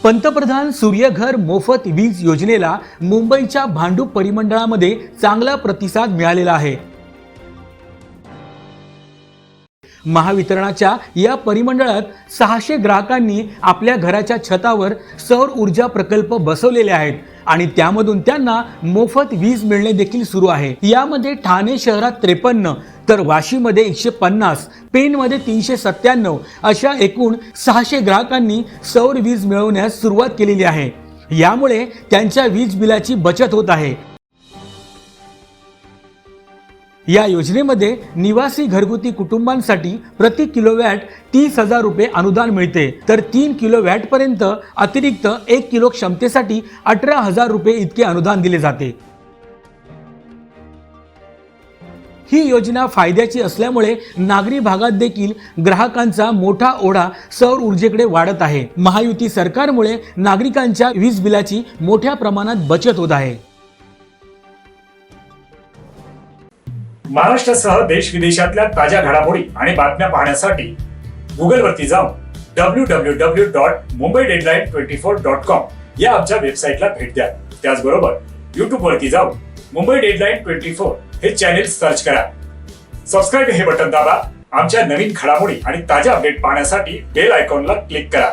पंतप्रधान सूर्यघर मोफत वीज योजनेला मुंबईच्या भांडूप परिमंडळामध्ये चांगला प्रतिसाद मिळालेला आहे। महावितरणाच्या या परिमंडळात 600 ग्राहकांनी आपल्या घराच्या छतावर सौर ऊर्जा प्रकल्प बसवलेले आहेत आणि त्यामधून त्यांना मोफत वीज मिळणे देखील सुरू आहे। यामध्ये ठाणे शहरात 53 तर वाशीमध्ये 150, पेणमध्ये 397 अशा एकूण 600 ग्राहकांनी सौर वीज मिळवण्यास सुरुवात केलेली आहे। यामुळे त्यांच्या वीज बिलाची बचत होत आहे। या योजनेमध्ये निवासी घरगुती कुटुंबांसाठी प्रति किलोवॅट 30,000 रुपये अनुदान मिळते, तर 3 किलोवॅट पर्यंत अतिरिक्त 1 किलो क्षमतेसाठी 18,000 रुपये इतके अनुदान दिले जाते। ही योजना फायद्याची असल्यामुळे नागरी भागात देखील ग्राहकांचा मोठा ओढा सौर ऊर्जेकडे वाढत आहे। महायुती सरकारमुळे नागरिकांच्या वीज बिलाची मोठ्या प्रमाणात बचत होत आहे। महाराष्ट्रासह देश विदेशातल्या ताज्या घडामोडी आणि बातम्या पाहण्यासाठी गुगलवरती जाऊन www.mumbaideadline24.com या आमच्या वेबसाईटला भेट द्या। त्याचबरोबर युट्यूबवरती जाऊन मुंबई डेडलाईन 24 हे चॅनेल सर्च करा। सबस्क्राईब हे बटन दाबा। आमच्या नवीन घडामोडी आणि ताज्या अपडेट पाहण्यासाठी बेल आयकॉनला क्लिक करा।